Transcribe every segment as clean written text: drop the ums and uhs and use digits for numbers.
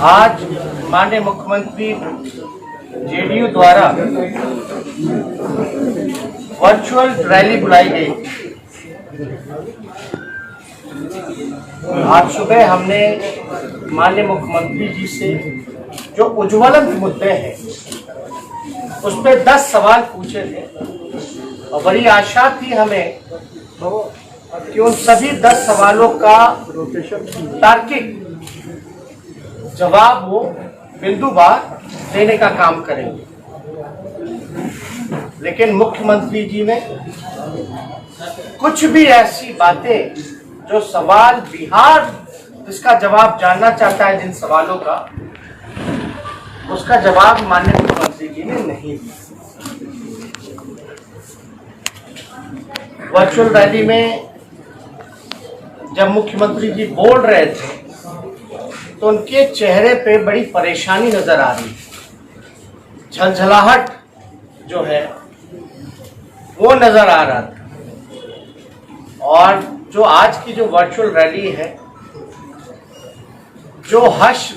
आज माननीय मुख्यमंत्री जेडीयू द्वारा वर्चुअल रैली बुलाई गई। आज सुबह हमने माननीय मुख्यमंत्री जी से जो उज्ज्वलन मुद्दे हैं उस पर 10 सवाल पूछे थे और बड़ी आशा थी हमें कि उन सभी 10 सवालों का तार्किक जवाब वो बिंदुवार देने का काम करेंगे। लेकिन मुख्यमंत्री जी ने कुछ भी ऐसी बातें जो सवाल बिहार जिसका जवाब जानना चाहता है, जिन सवालों का, उसका जवाब माननीय मुख्यमंत्री जी ने नहीं दिया। वर्चुअल रैली में जब मुख्यमंत्री जी बोल रहे थे तो उनके चेहरे पे बड़ी परेशानी नजर आ रही, झलझलाहट जो है वो नजर आ रहा था। और जो आज की जो वर्चुअल रैली है, जो हश्र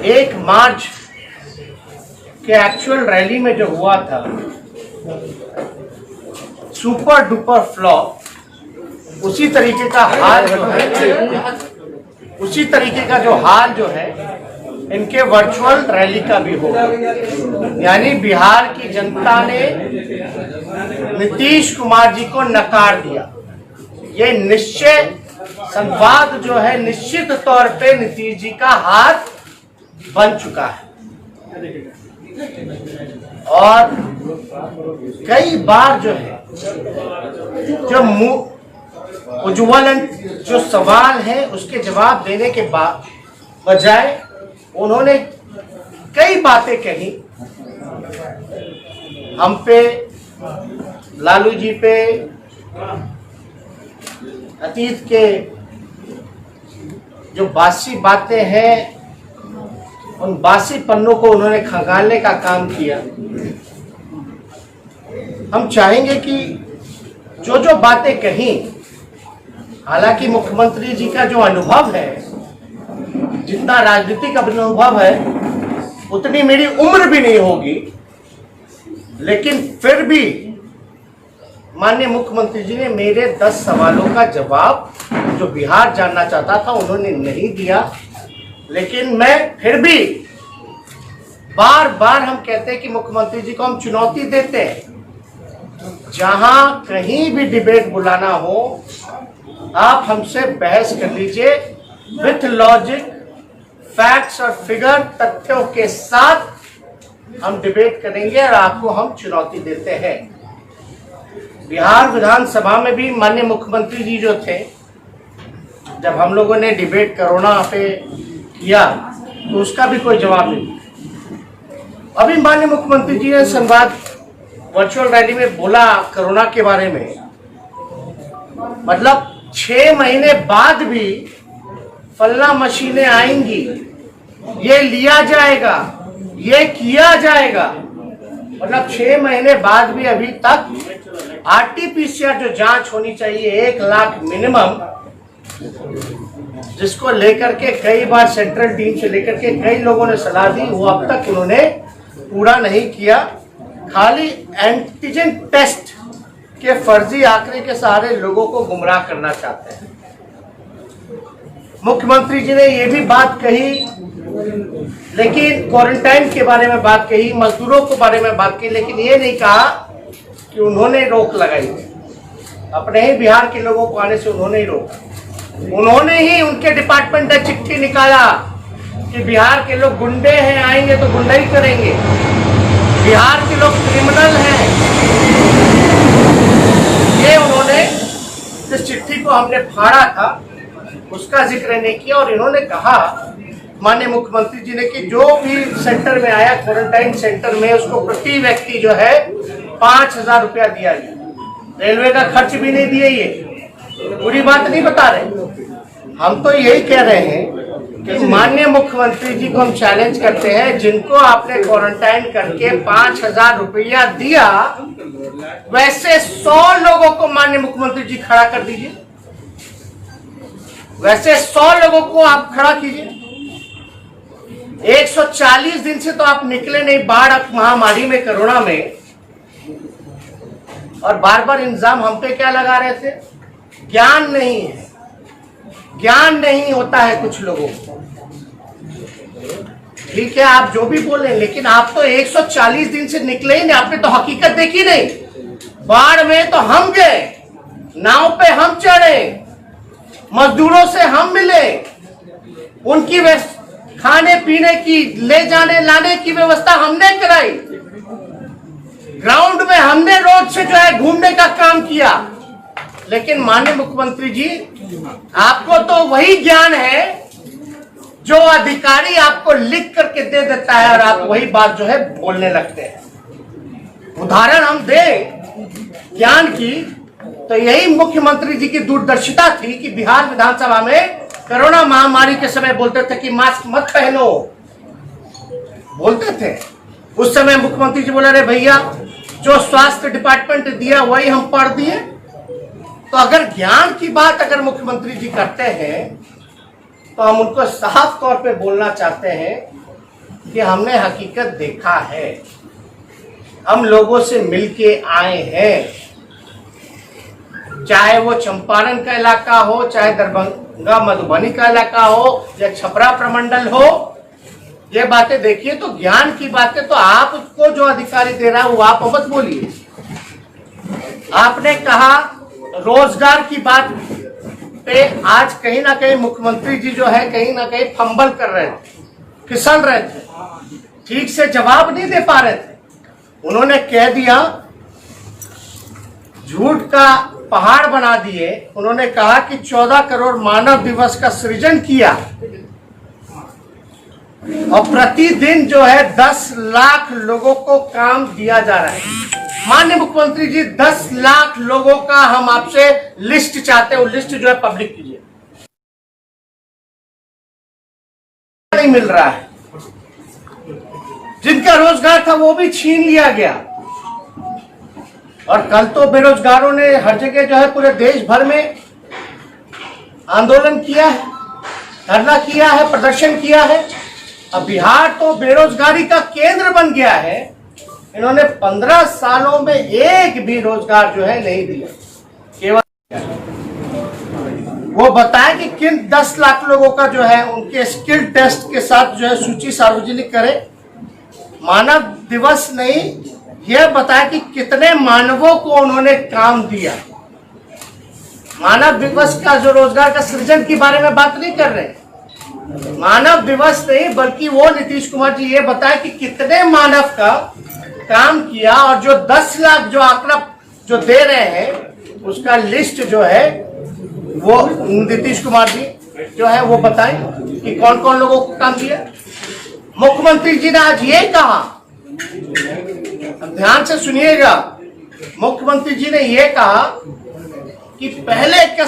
1 मार्च के एक्चुअल रैली में जो हुआ था, सुपर डुपर फ्लॉप, उसी तरीके का हाल जो है, उसी तरीके का जो हाल जो है इनके वर्चुअल रैली का भी होगा। यानी बिहार की जनता ने नीतीश कुमार जी को नकार दिया। ये निश्चय संवाद जो है निश्चित तौर पे नीतीश जी का हाथ बन चुका है। और कई बार जो है जो उज्ज्वलन जो सवाल है उसके जवाब देने के बाद बजाय उन्होंने कई बातें कही हम पे, लालू जी पे, अतीत के जो बासी बातें हैं उन बासी पन्नों को उन्होंने खंगालने का काम किया। हम चाहेंगे कि जो जो बातें कही, हालांकि मुख्यमंत्री जी का जो अनुभव है, जितना राजनीतिक अनुभव है उतनी मेरी उम्र भी नहीं होगी, लेकिन फिर भी माननीय मुख्यमंत्री जी ने मेरे 10 सवालों का जवाब जो बिहार जानना चाहता था उन्होंने नहीं दिया। लेकिन मैं फिर भी बार बार हम कहते हैं कि मुख्यमंत्री जी को हम चुनौती देते हैं, जहां कहीं भी डिबेट बुलाना हो आप हमसे बहस कर लीजिए, विथ लॉजिक, फैक्ट्स और फिगर, तथ्यों के साथ हम डिबेट करेंगे और आपको हम चुनौती देते हैं। बिहार विधानसभा में भी माननीय मुख्यमंत्री जी जो थे, जब हम लोगों ने डिबेट कोरोना पे किया तो उसका भी कोई जवाब नहीं। अभी माननीय मुख्यमंत्री जी ने संवाद वर्चुअल रैली में बोला कोरोना के बारे में, मतलब 6 महीने बाद भी फलना मशीनें आएंगी, ये लिया जाएगा, ये किया जाएगा। मतलब 6 महीने बाद भी अभी तक आरटीपीसीआर जो जांच होनी चाहिए 1 लाख मिनिमम, जिसको लेकर के कई बार सेंट्रल टीम से लेकर के कई लोगों ने सलाह दी, वो अब तक उन्होंने पूरा नहीं किया। खाली एंटीजन टेस्ट के फर्जी आंकड़े के सहारे लोगों को गुमराह करना चाहते हैं। मुख्यमंत्री जी ने ये भी बात कही, लेकिन क्वारंटाइन के बारे में बात कही, मजदूरों के बारे में बात की, लेकिन ये नहीं कहा कि उन्होंने रोक लगाई। अपने ही बिहार के लोगों को आने से उन्होंने ही रोका। उन्होंने ही, उनके डिपार्टमेंट ने चिट्ठी निकाला कि बिहार के लोग गुंडे हैं, आएंगे तो गुंडाई करेंगे, बिहार के लोग क्रिमिनल हैं। ये उन्होंने जिस चिट्ठी को हमने फाड़ा था उसका जिक्र नहीं किया। और इन्होंने कहा माननीय मुख्यमंत्री जी ने कि जो भी सेंटर में आया, क्वारंटाइन सेंटर में, उसको प्रति व्यक्ति जो है 5,000 रुपया दिया गया। रेलवे का खर्च भी नहीं दिए। ये पूरी बात नहीं बता रहे। हम तो यही कह रहे हैं कि माननीय मुख्यमंत्री जी को हम चैलेंज करते हैं, जिनको आपने क्वारंटाइन करके 5,000 रुपया दिया, वैसे 100 लोगों को माननीय मुख्यमंत्री जी खड़ा कर दीजिए। वैसे 100 लोगों को आप खड़ा कीजिए। 140 दिन से तो आप निकले नहीं बाढ़ महामारी में, कोरोना में, और बार बार इल्जाम हम पे क्या लगा रहे थे? ज्ञान नहीं है, ज्ञान नहीं होता है कुछ लोगों को। ठीक है, आप जो भी बोले, लेकिन आप तो 140 दिन से निकले ही नहीं, आपने तो हकीकत देखी नहीं। बाढ़ में तो हम गए, नाव पे हम चढ़े, मजदूरों से हम मिले, उनकी खाने पीने की, ले जाने लाने की व्यवस्था हमने कराई, ग्राउंड में हमने रोड से जो है घूमने का काम किया। लेकिन माननीय मुख्यमंत्री जी, आपको तो वही ज्ञान है जो अधिकारी आपको लिख करके दे देता है और आप वही बात जो है बोलने लगते हैं। उदाहरण हम दें ज्ञान की, तो यही मुख्यमंत्री जी की दूरदर्शिता थी कि बिहार विधानसभा में कोरोना महामारी के समय बोलते थे कि मास्क मत पहनो, बोलते थे। उस समय मुख्यमंत्री जी बोले, अरे भैया जो स्वास्थ्य डिपार्टमेंट दिया वही हम पढ़ दिए। तो अगर ज्ञान की बात अगर मुख्यमंत्री जी करते हैं तो हम उनको साफ तौर पे बोलना चाहते हैं कि हमने हकीकत देखा है, हम लोगों से मिलके आए हैं, चाहे वो चंपारण का इलाका हो, चाहे दरभंगा मधुबनी का इलाका हो, या छपरा प्रमंडल हो। ये बातें देखिए, तो ज्ञान की बातें तो आपको जो अधिकारी दे रहा है वो आप मत बोलिए। आपने कहा रोजगार की बात पे आज कहीं ना कहीं मुख्यमंत्री जी जो है कहीं ना कहीं फंबल कर रहे थे, फिसल रहे थे, ठीक से जवाब नहीं दे पा रहे थे। उन्होंने कह दिया, झूठ का पहाड़ बना दिए। उन्होंने कहा कि 14 करोड़ मानव दिवस का सृजन किया और प्रतिदिन जो है 10 लाख लोगों को काम दिया जा रहा है। माननीय मुख्यमंत्री जी, 10 लाख लोगों का हम आपसे लिस्ट चाहते हैं, वो लिस्ट जो है पब्लिक कीजिए। नहीं मिल रहा है, जिनका रोजगार था वो भी छीन लिया गया। और कल तो बेरोजगारों ने हर जगह जो है पूरे देश भर में आंदोलन किया है, धरना किया है, प्रदर्शन किया है। अब बिहार तो बेरोजगारी का केंद्र बन गया है। इन्होंने 15 सालों में एक भी रोजगार जो है नहीं दिया। केवल वो बताए कि किन 10 लाख लोगों का जो है उनके स्किल टेस्ट के साथ जो है सूची सार्वजनिक करे। मानव दिवस नहीं, यह बताया कि कितने मानवों को उन्होंने काम दिया। मानव दिवस का जो रोजगार का सृजन के बारे में बात नहीं कर रहे, मानव दिवस नहीं, बल्कि वो नीतीश कुमार जी ये बताए कि कितने मानव का काम किया। और जो 10 लाख जो आंकड़ा जो दे रहे हैं उसका लिस्ट जो है वो नीतीश कुमार जी जो है वो बताएं कि कौन कौन लोगों को काम किया। मुख्यमंत्री जी ने आज ये कहा, ध्यान से सुनिएगा, मुख्यमंत्री जी ने ये कहा कि पहले का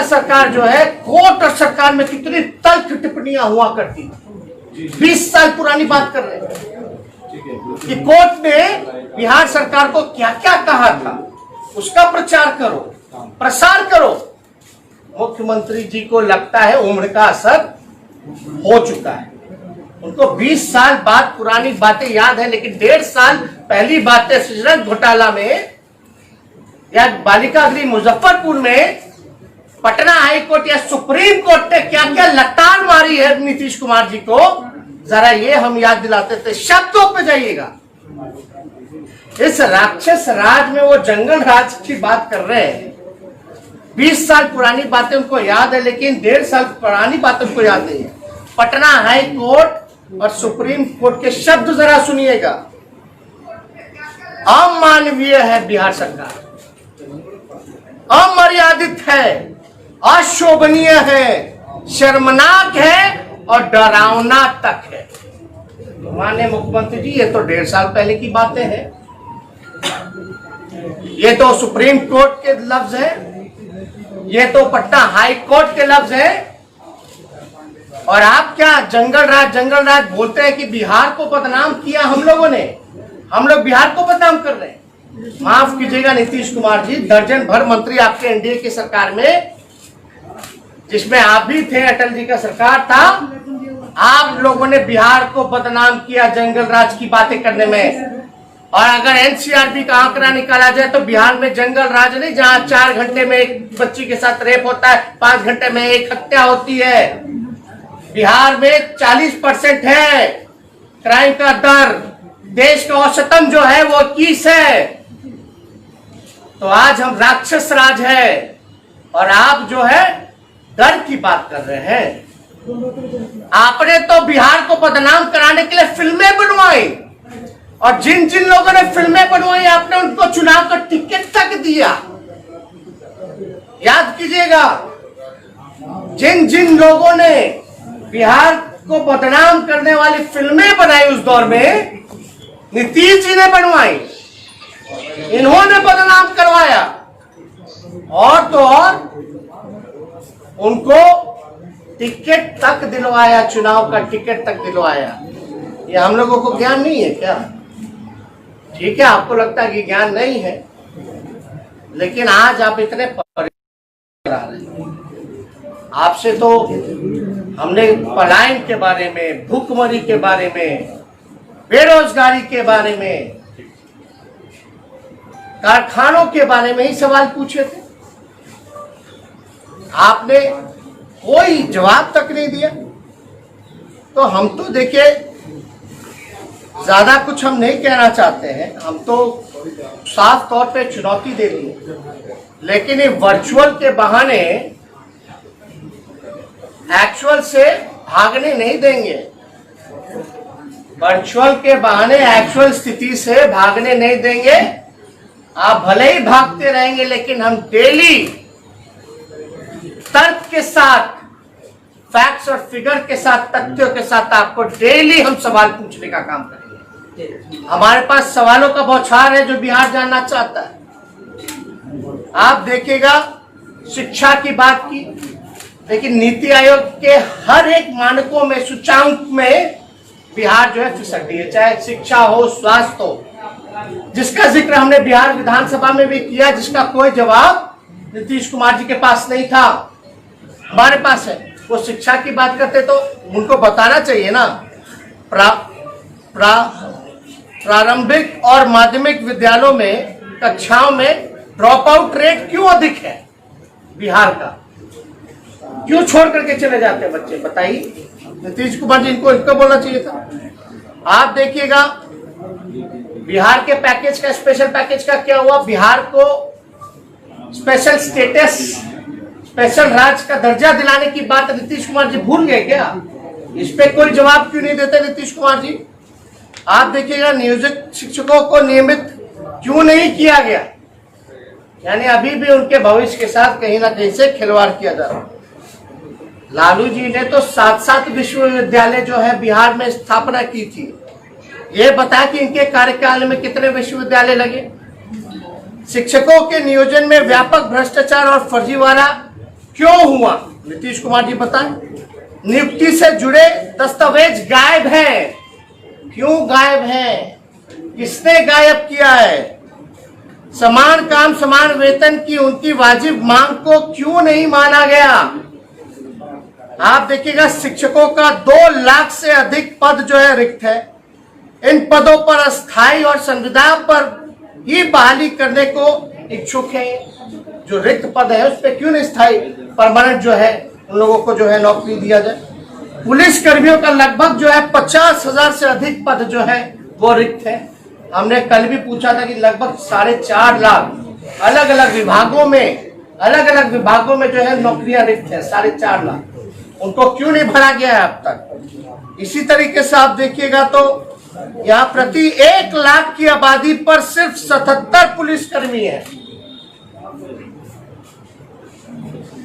सरकार जो है कोर्ट और सरकार में कितनी तल्ख टिप्पणियां हुआ करती थी। 20 साल पुरानी बात कर रहे हैं कि कोर्ट ने बिहार सरकार को क्या क्या कहा था, उसका प्रचार करो, प्रसार करो। मुख्यमंत्री जी को लगता है उम्र का असर हो चुका है। उनको 20 साल बाद पुरानी बातें याद है, लेकिन 1.5 साल पहली बातें सृजन घोटाला में या बालिका गृह मुजफ्फरपुर में पटना हाई कोर्ट या सुप्रीम कोर्ट ने क्या क्या लताड़ मारी है नीतीश कुमार जी को, जरा ये हम याद दिलाते थे। शब्दों पे जाइएगा। इस राक्षस राज में वो जंगल राज की बात कर रहे हैं। 20 साल पुरानी बातें उनको याद है, लेकिन 1.5 साल पुरानी बातें उनको याद नहीं है। पटना हाई कोर्ट और सुप्रीम कोर्ट के शब्द जरा सुनिएगा। अमानवीय है बिहार सरकार, अमर्यादित है, अशोभनीय है, शर्मनाक है और डरावना तक है। माननीय मुख्यमंत्री जी, ये तो 1.5 साल पहले की बातें हैं। ये तो सुप्रीम कोर्ट के लफ्ज है, ये तो पटना हाई कोर्ट के लफ्ज है। और आप क्या जंगल राज बोलते हैं कि बिहार को बदनाम किया हम लोगों ने। हम लोग बिहार को बदनाम कर रहे हैं। माफ कीजिएगा नीतीश कुमार जी, दर्जन भर मंत्री आपके एनडीए की सरकार में जिसमें आप भी थे, अटल जी का सरकार था। आप लोगों ने बिहार को बदनाम किया जंगल राज की बातें करने में। और अगर एनसीआरबी का आंकड़ा निकाला जाए तो बिहार में जंगल राज नहीं, जहां 4 घंटे में एक बच्ची के साथ रेप होता है, 5 घंटे में एक हत्या होती है। बिहार में 40% है क्राइम का दर। देश का औसतन जो है वो 21 है। तो आज हम राक्षस राज है और आप जो है डर की बात कर रहे हैं। आपने तो बिहार को बदनाम कराने के लिए फिल्में बनवाई, और जिन जिन लोगों ने फिल्में बनवाई आपने उनको चुनाव का टिकट तक दिया। याद कीजिएगा, जिन जिन लोगों ने बिहार को बदनाम करने वाली फिल्में बनाई उस दौर में, नीतीश जी ने बनवाई, इन्होंने बदनाम करवाया। और तो और उनको टिकट तक दिलवाया, चुनाव का टिकट तक दिलवाया। ये हम लोगों को ज्ञान नहीं है क्या? ठीक है, आपको लगता है कि ज्ञान नहीं है, लेकिन आज आप इतने परेशान आ रहे हैं। आपसे तो हमने पलायन के बारे में, भूखमरी के बारे में, बेरोजगारी के बारे में, कारखानों के बारे में ही सवाल पूछे थे। आपने कोई जवाब तक नहीं दिया। तो हम तो देखिए, ज्यादा कुछ हम नहीं कहना चाहते हैं, हम तो साफ तौर पे चुनौती दे दी, लेकिन ये वर्चुअल के बहाने एक्चुअल से भागने नहीं देंगे। वर्चुअल के बहाने एक्चुअल स्थिति से भागने नहीं देंगे। आप भले ही भागते रहेंगे, लेकिन हम डेली तर्क के साथ, फैक्ट्स और फिगर के साथ, तथ्यों के साथ आपको डेली हम सवाल पूछने का काम करेंगे। हमारे पास सवालों का बौछार है जो बिहार जानना चाहता है। आप देखिएगा, शिक्षा की बात की, लेकिन नीति आयोग के हर एक मानकों में, सूचांक में बिहार जो है फिसक गई है, चाहे शिक्षा हो, स्वास्थ्य हो, जिसका जिक्र हमने बिहार विधानसभा में भी किया, जिसका कोई जवाब नीतीश कुमार जी के पास नहीं था, हमारे पास है। वो शिक्षा की बात करते तो उनको बताना चाहिए ना, प्रारंभिक और माध्यमिक विद्यालयों में, कक्षाओं में ड्रॉप आउट रेट क्यों अधिक है बिहार का? क्यों छोड़ करके चले जाते हैं बच्चे? बताइए, नीतीश कुमार जी इनको बोलना चाहिए था। आप देखिएगा, बिहार के पैकेज का, स्पेशल पैकेज का क्या हुआ? बिहार को स्पेशल स्टेटस, स्पेशल राज्य का दर्जा दिलाने की बात नीतीश कुमार जी भूल गए क्या? इस पे कोई जवाब क्यों नहीं देते नीतीश कुमार जी? आप देखिएगा, नियोजित शिक्षकों को नियमित क्यों नहीं किया गया? यानी अभी भी उनके भविष्य के साथ कहीं ना कहीं से खिलवाड़ किया जा रहा है। लालू जी ने तो 7 विश्वविद्यालय जो है बिहार में स्थापना की थी। ये बता कि इनके कार्यकाल में कितने विश्वविद्यालय लगे? शिक्षकों के नियोजन में व्यापक भ्रष्टाचार और फर्जीवाड़ा क्यों हुआ? नीतीश कुमार जी बताएं। नियुक्ति से जुड़े दस्तावेज गायब हैं। क्यों गायब हैं? किसने गायब किया है? समान काम समान वेतन की उनकी वाजिब मांग को क्यों नहीं माना गया? आप देखिएगा, शिक्षकों का 2 लाख से अधिक पद जो है रिक्त है। इन पदों पर अस्थायी और संविदा पर ही बहाली करने को इच्छुक है। जो रिक्त पद है उस पर क्यों नहीं स्थायी, परमानेंट जो है उन लोगों को जो है नौकरी दिया जाए। पुलिस कर्मियों का लगभग जो है 50,000 से अधिक पद जो है वो रिक्त है। हमने कल भी पूछा था कि लगभग 4.5 लाख अलग अलग विभागों में जो है नौकरियां रिक्त है। 4.5 लाख, उनको क्यों नहीं भरा गया है अब तक? इसी तरीके से आप देखिएगा तो यहाँ प्रति 1 लाख की आबादी पर सिर्फ 77 पुलिसकर्मी है,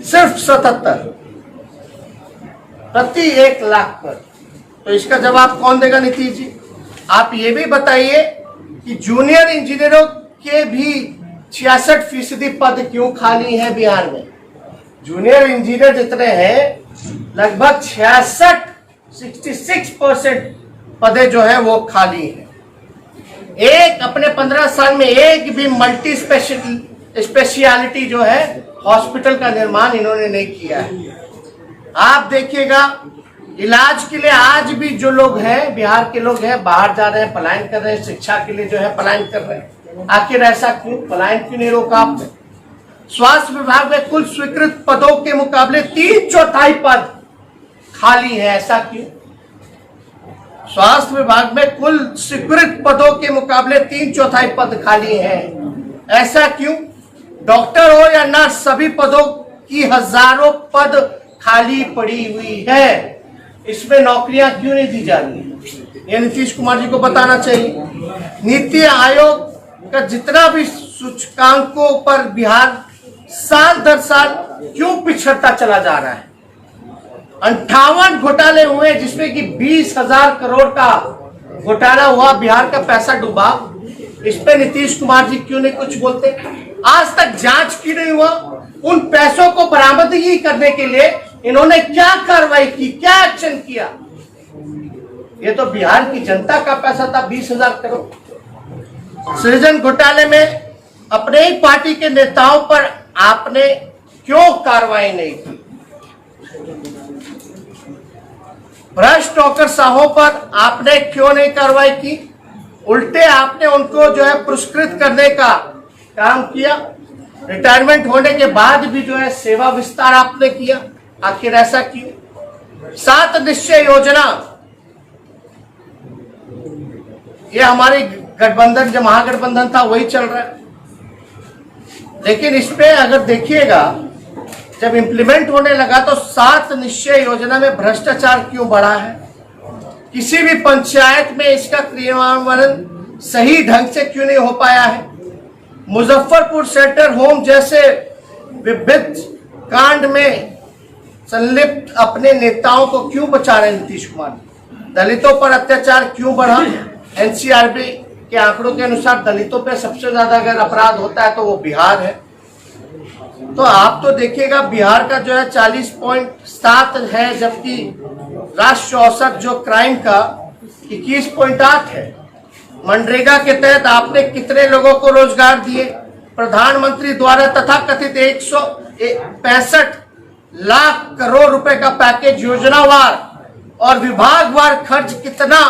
सिर्फ 77 प्रति 1 लाख पर। तो इसका जवाब कौन देगा? नीतीश जी। आप ये भी बताइए कि जूनियर इंजीनियरों के भी 66% पद क्यों खाली हैं बिहार में? जूनियर इंजीनियर जितने हैं, लगभग 66% पदे जो है वो खाली हैं। एक अपने 15 साल में एक भी मल्टी स्पेशलिटी जो है हॉस्पिटल का निर्माण इन्होंने नहीं किया है। आप देखिएगा, इलाज के लिए आज भी जो लोग हैं, बिहार के लोग हैं, बाहर जा रहे हैं, पलायन कर रहे हैं, शिक्षा के लिए जो है पलायन कर रहे हैं। आखिर ऐसा क्यों? पलायन क्यों नहीं रोका आपने? स्वास्थ्य विभाग में कुल स्वीकृत पदों के मुकाबले 3/4 पद खाली है, ऐसा क्यों? स्वास्थ्य विभाग में कुल स्वीकृत पदों के मुकाबले 3/4 पद खाली हैं, ऐसा क्यों? डॉक्टर हो या नर्स, सभी पदों की हजारों पद खाली पड़ी हुई है। इसमें नौकरियां क्यों नहीं दी जा रही? ये नीतीश कुमार जी को बताना चाहिए। नीति आयोग का जितना भी सूचकांकों पर बिहार साल दर साल क्यों पिछड़ता चला जा रहा है? 58 घोटाले हुए, जिसमें कि 20,000 करोड़ का घोटाला हुआ, बिहार का पैसा डूबा। इस पे नीतीश कुमार जी क्यों नहीं कुछ बोलते? आज तक जांच क्यों नहीं हुआ? उन पैसों को बरामदगी करने के लिए इन्होंने क्या कार्रवाई की, क्या एक्शन किया? ये तो बिहार की जनता का पैसा था, 20,000 करोड़। सृजन घोटाले में अपने ही पार्टी के नेताओं पर आपने क्यों कार्रवाई नहीं की? भ्रष्ट नौकरशाहों पर आपने क्यों नहीं कार्रवाई की? उल्टे आपने उनको जो है पुरस्कृत करने का काम किया। रिटायरमेंट होने के बाद भी जो है सेवा विस्तार आपने किया। आखिर ऐसा क्यों? 7 निश्चय योजना, ये हमारी गठबंधन, जो महागठबंधन था, वही चल रहा है। लेकिन इस पे अगर देखिएगा, जब इंप्लीमेंट होने लगा तो 7 निश्चय योजना में भ्रष्टाचार क्यों बढ़ा है? किसी भी पंचायत में इसका क्रियान्वयन सही ढंग से क्यों नहीं हो पाया है? मुजफ्फरपुर शेल्टर होम जैसे विभिन्न कांड में संलिप्त अपने नेताओं को क्यों बचा रहे नीतीश कुमार? दलितों पर अत्याचार क्यों बढ़ा? एनसीआरबी के आंकड़ों के अनुसार दलितों पे सबसे ज्यादा अगर अपराध होता है तो वो बिहार है। तो आप तो देखिएगा, बिहार का जो है 40.7 है, जबकि राष्ट्रीय औसत जो क्राइम का 21.8 है। मनरेगा के तहत आपने कितने लोगों को रोजगार दिए? प्रधानमंत्री द्वारा तथाकथित 165 लाख करोड़ रुपए का पैकेज योजनावार और विभागवार खर्च कितना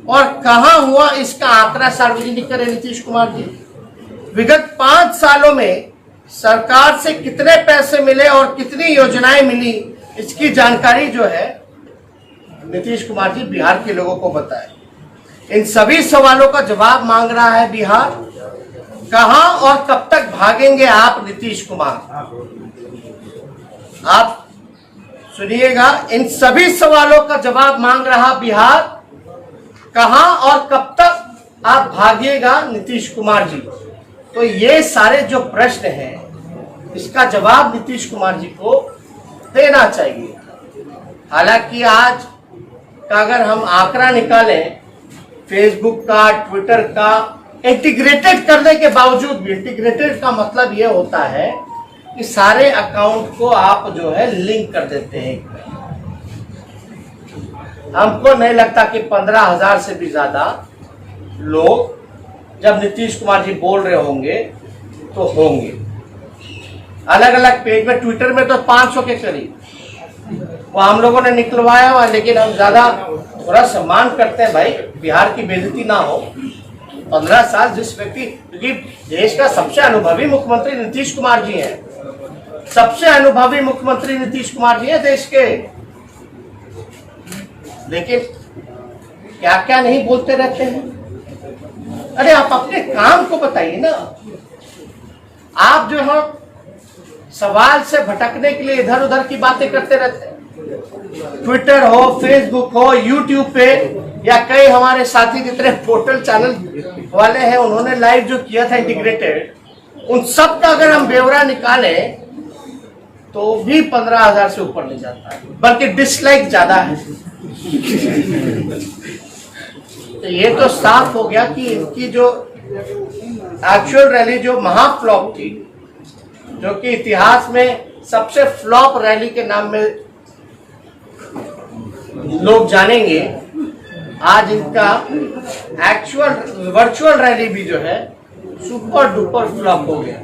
और कहां हुआ, इसका आंकड़ा सार्वजनिक करें नीतीश कुमार जी। विगत 5 सालों में सरकार से कितने पैसे मिले और कितनी योजनाएं मिली, इसकी जानकारी जो है नीतीश कुमार जी बिहार के लोगों को बताए। इन सभी सवालों का जवाब मांग रहा है बिहार। कहां और कब तक भागेंगे आप नीतीश कुमार? आप सुनिएगा, इन सभी सवालों का जवाब मांग रहा बिहार। कहां और कब तक आप भागिएगा नीतीश कुमार जी? तो ये सारे जो प्रश्न हैं, इसका जवाब नीतीश कुमार जी को देना चाहिए। हालांकि आज का अगर हम आंकड़ा निकालें, फेसबुक का, ट्विटर का, इंटीग्रेटेड करने के बावजूद भी, इंटीग्रेटेड का मतलब ये होता है कि सारे अकाउंट को आप जो है लिंक कर देते हैं। हमको नहीं लगता कि 15,000 से भी ज्यादा लोग जब नीतीश कुमार जी बोल रहे होंगे तो होंगे। अलग अलग पेज में, ट्विटर में तो 500 के करीब वो हम लोगों ने निकलवाया हुआ, लेकिन हम ज्यादा थोड़ा सम्मान करते हैं भाई, बिहार की बेइज्जती ना हो। 15 साल जिस व्यक्ति, क्योंकि देश का सबसे अनुभवी मुख्यमंत्री नीतीश कुमार जी हैं, सबसे अनुभवी मुख्यमंत्री नीतीश कुमार जी हैं देश के, लेकिन क्या क्या नहीं बोलते रहते हैं। अरे आप अपने काम को बताइए ना। आप जो है सवाल से भटकने के लिए इधर उधर की बातें करते रहते हैं। ट्विटर हो, फेसबुक हो, यूट्यूब पे, या कई हमारे साथी जितने पोर्टल चैनल वाले हैं, उन्होंने लाइव जो किया था इंटीग्रेटेड, उन सब का अगर हम ब्यौरा निकालें तो भी 15,000 से ऊपर नहीं जाता है, बल्कि डिसलाइक ज्यादा है। तो ये तो साफ हो गया कि इनकी जो एक्चुअल रैली जो महाफ्लॉप थी, जो कि इतिहास में सबसे फ्लॉप रैली के नाम में लोग जानेंगे, आज इनका एक्चुअल वर्चुअल रैली भी जो है सुपर डुपर फ्लॉप हो गया।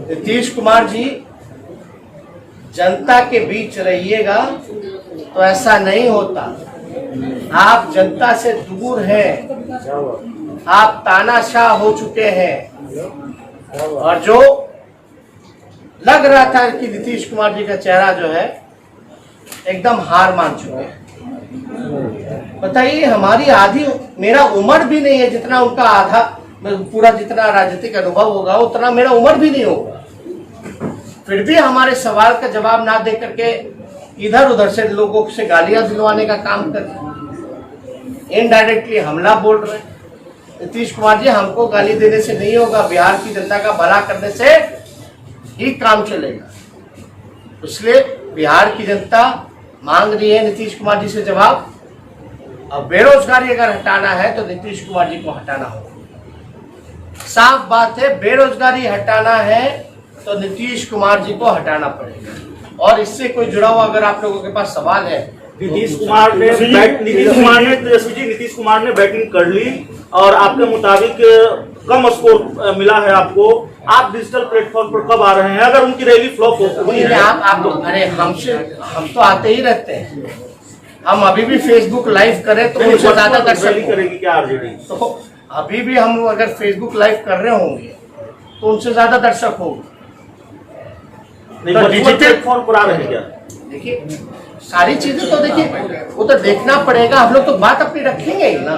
नीतीश कुमार जी जनता के बीच रहिएगा तो ऐसा नहीं होता। आप जनता से दूर हैं, आप तानाशाह हो चुके हैं। और जो लग रहा था कि नीतीश कुमार जी का चेहरा जो है एकदम हार मान चुके हैं। बताइए, हमारी आधी, मेरा उम्र भी नहीं है जितना उनका आधा, पूरा जितना राजनीतिक अनुभव होगा उतना मेरा उम्र भी नहीं होगा, फिर भी हमारे सवाल का जवाब ना दे करके इधर उधर से लोगों से गालियां दिलवाने का काम कर रहे हैं, इनडायरेक्टली हमला बोल रहे हैं। नीतीश कुमार जी, हमको गाली देने से नहीं होगा, बिहार की जनता का भला करने से ही काम चलेगा। इसलिए बिहार की जनता मांग रही है नीतीश कुमार जी से जवाब। अब बेरोजगारी अगर हटाना है तो नीतीश कुमार जी को हटाना होगा। साफ बात है, बेरोजगारी हटाना है तो नीतीश कुमार जी को हटाना पड़ेगा। और इससे कोई जुड़ा हुआ अगर आप लोगों के पास सवाल है, नीतीश कुमार ने बैटिंग कर ली और आपके मुताबिक कम स्कोर मिला है आपको। आप डिजिटल प्लेटफॉर्म पर कब आ रहे हैं? अगर उनकी रैली फ्लॉप होती है, आप अरे हम तो आते ही रहते हैं। हम अभी भी फेसबुक लाइव करें तो उनसे ज्यादा दर्शक करेगी क्या आरजेडी? तो अभी भी हम अगर फेसबुक लाइव कर रहे होंगे तो उनसे ज्यादा दर्शक होंगे। तो डिजिटल प्लेटफॉर्म पर आ रहे हैं क्या? देखिए, सारी चीजें तो देखिए वो तो देखना पड़ेगा। हम लोग तो बात अपनी रखेंगे ही ना,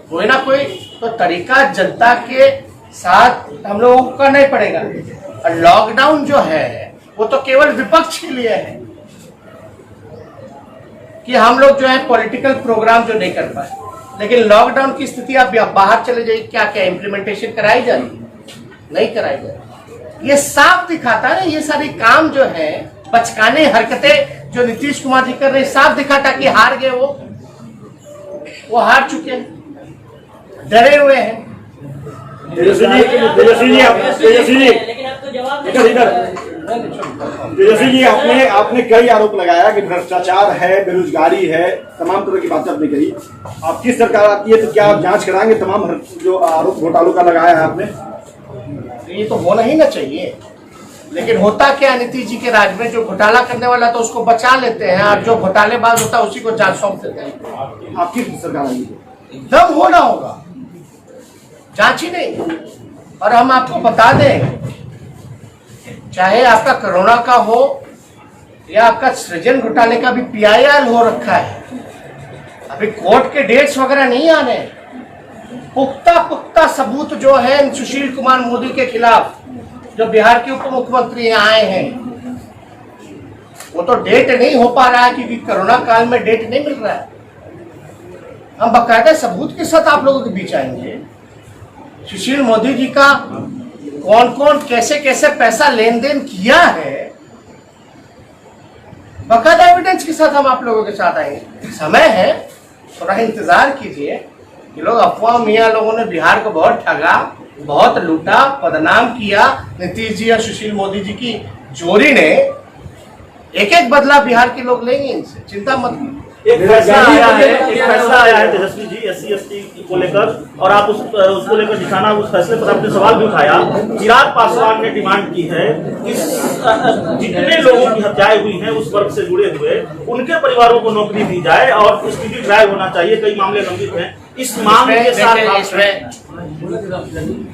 कोई ना कोई तो तरीका जनता के साथ हम लोगों को करना ही पड़ेगा। और लॉकडाउन जो है वो तो केवल विपक्ष के लिए है कि हम लोग जो है पॉलिटिकल प्रोग्राम जो नहीं कर पाए, लेकिन लॉकडाउन की स्थिति आप बाहर चले जाइए, क्या क्या इम्प्लीमेंटेशन कराई जा रही है, नहीं कराई जा रही। ये साफ दिखाता है, ये सारी काम जो है बचकाने हरकतें जो नीतीश कुमार जी कर रहे हैं, साफ दिखाता कि हार गए, वो हार चुके हैं, डरे हुए हैं। तेजस्वी जी, आपने कई आरोप लगाया कि भ्रष्टाचार है, बेरोजगारी है, तमाम तरह की बातें आपने कही। आपकी सरकार आती है तो क्या आप जांच कराएंगे तमाम जो आरोप घोटालों का लगाया है आपने? ये तो होना ही ना चाहिए, लेकिन होता क्या, नीतीश जी के राज में जो घोटाला करने वाला तो उसको बचा लेते हैं और जो घोटालेबाज होता है उसी को जांच सौंप देते हैं। आपकी सरकार आई एकदम होना होगा, जांच ही नहीं। और हम आपको बता दें, चाहे आपका कोरोना का हो या आपका सृजन घोटाले का भी PIL हो रखा है, अभी कोर्ट के डेट्स वगैरह नहीं आने, पुख्ता सबूत जो है सुशील कुमार मोदी के खिलाफ जो बिहार के उप मुख्यमंत्री आए हैं, वो तो डेट नहीं हो पा रहा है क्योंकि कोरोना काल में डेट नहीं मिल रहा है। हम बाकायदा सबूत के साथ आप लोगों के बीच आएंगे। सुशील मोदी जी का कौन कौन कैसे कैसे पैसा लेन देन किया है, बाकायदा एविडेंस के साथ हम आप लोगों के साथ आएंगे। समय है, थोड़ा इंतजार कीजिए। ये लोग अफवाह मियाँ लोगों ने बिहार को बहुत ठगा, बहुत लूटा, बदनाम किया। नीतीश जी और सुशील मोदी जी की जोड़ी ने एक एक बदला बिहार के लोग लेंगे, इनसे चिंता मत कीजिए। एक फैसला आया है तेजस्वी जी SC/ST को लेकर, और आप उसको लेकर निशाना, उस फैसले पर आपने सवाल भी उठाया। चिराग पासवान ने डिमांड की है कि जितने लोगों की हत्याएं हुई हैं उस वर्ग से जुड़े हुए उनके परिवारों को नौकरी दी जाए और स्पीडी ट्रायल होना चाहिए। कई मामले लंबित हैं। इस मांग के साथ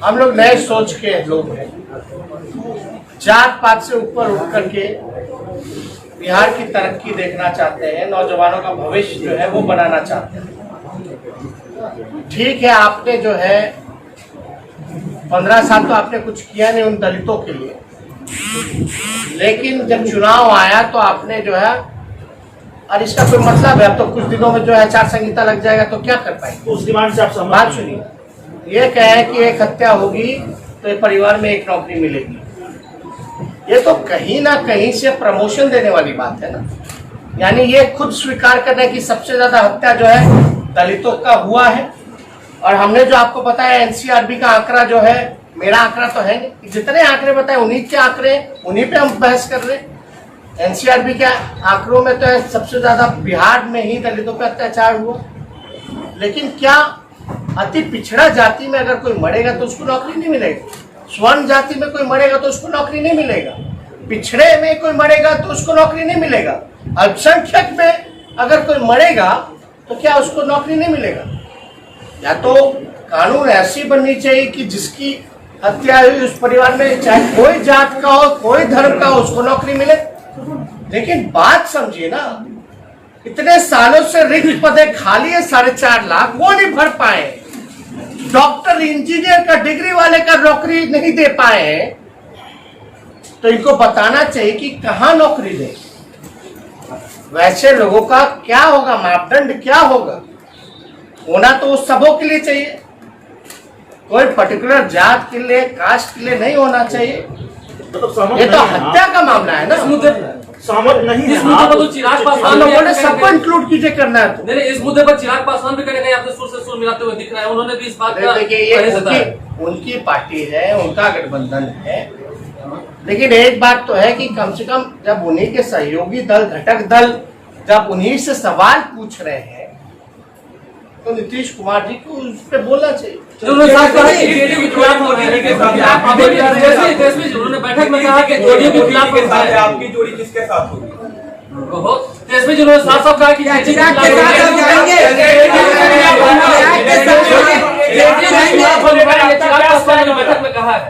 हम लोग नए सोच के लोग हैं, जात पात से ऊपर उठ करके बिहार की तरक्की देखना चाहते हैं, नौजवानों का भविष्य जो है वो बनाना चाहते हैं। ठीक है, आपने जो है 15 साल तो आपने कुछ किया नहीं उन दलितों के लिए, लेकिन जब चुनाव आया तो आपने जो है, और इसका कोई मतलब है, अब तो कुछ दिनों में जो है आचार संहिता लग जाएगा तो क्या कर पाएंगे। उस डिमांड से आप सहमत? बात सुनिए, ये कहे कि एक हत्या होगी तो एक परिवार में एक नौकरी मिलेगी, ये तो कहीं ना कहीं से प्रमोशन देने वाली बात है ना। यानी ये खुद स्वीकार करना है कि सबसे ज्यादा हत्या जो है दलितों का हुआ है। और हमने जो आपको बताया NCRB का आंकड़ा जो है, मेरा आंकड़ा तो है नहीं, जितने आंकड़े बताए उन्हीं के आंकड़े, उन्हीं पे हम बहस कर रहे हैं। NCRB के आंकड़ों में तो है सबसे ज्यादा बिहार में ही दलितों पे अत्याचार हुआ। लेकिन क्या अति पिछड़ा जाति में अगर कोई मरेगा तो उसको नौकरी नहीं मिलेगी? स्वर्ण जाति में कोई मरेगा तो उसको नौकरी नहीं मिलेगा? पिछड़े में कोई मरेगा तो उसको नौकरी नहीं मिलेगा, अल्पसंख्यक में अगर कोई मरेगा तो क्या उसको नौकरी नहीं मिलेगा? या तो कानून ऐसी बननी चाहिए कि जिसकी हत्या हुई उस परिवार में चाहे कोई जात का हो, कोई धर्म का हो, उसको नौकरी मिले। लेकिन बात समझिए ना, इतने सालों से रिक्त पदे खाली है 4.5 लाख, वो नहीं भर पाए। डॉक्टर इंजीनियर का डिग्री वाले का नौकरी नहीं दे पाए हैं, तो इनको बताना चाहिए कि कहां नौकरी दे। वैसे लोगों का क्या होगा, मापदंड क्या होगा? होना तो उस सबों के लिए चाहिए, कोई पर्टिकुलर जात के लिए, कास्ट के लिए नहीं होना चाहिए। मतलब ये तो हत्या का मामला है ना, सहमत नहीं है इस मुद्दे पर तो चिराग पासवान लोगों ने सबको इंक्लूड कीजिए करना है तो। नहीं, इस मुद्दे पर चिराग पासवान भी कहीं आपसे सुर से सुर मिलाते हुए दिख रहे हैं। उन्होंने भी इस बात का देखिए, ये उनकी पार्टी है, उनका गठबंधन है, लेकिन एक बात तो है कि कम से कम जब उन्हीं के सहयोगी दल, घटक दल जब उन्हीं से सवाल पूछ रहे हैं तो नीतीश कुमार जी को उस पर बोलना चाहिए। उन्होंने बैठक में कहा कि जेडीयू के खिलाफ आपकी जोड़ी किसके साथ होगी? तेजस्वी जी ने साफ साफ कहा कि बैठक में कहा है।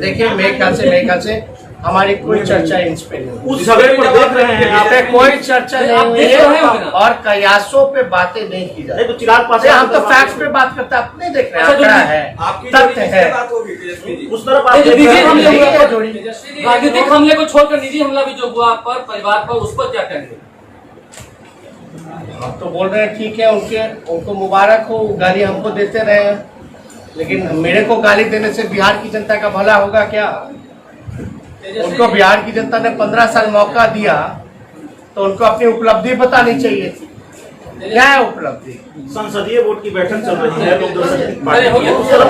देखिए, मेरे ख्याल से हमारी कोई चर्चा इन पे नहीं, उस जगह पर देख रहे हैं यहाँ पे कोई चर्चा नहीं हुई है और कयासों पे बातें नहीं की जाती। तो चिराग पासवान हम तो फैक्ट्स पे बात करते हैं, आप नहीं देख रहे हैं, आंकड़ा है, आपकी जोड़ी तथ्य किसके है। साथ होगी तेजस्वी जी? उस तरफ आप देख रहे हैं। राजनीतिक हमले को छोड़कर निजी हमला भी जो हुआ आप पर, परिवार पर, उस पर क्या कहेंगे? हम तो बोल रहे हैं ठीक है, उनको मुबारक हो, गाली हमको देते रहे, लेकिन मेरे को गाली देने से बिहार की जनता का भला होगा क्या? उनको बिहार की जनता ने 15 साल मौका दिया तो उनको अपनी उपलब्धि बतानी चाहिए थी। क्या है उपलब्धि? संसदीय बोर्ड की बैठक चल रही है, लोक जनशक्ति अरे, पार्टी की, उस तरफ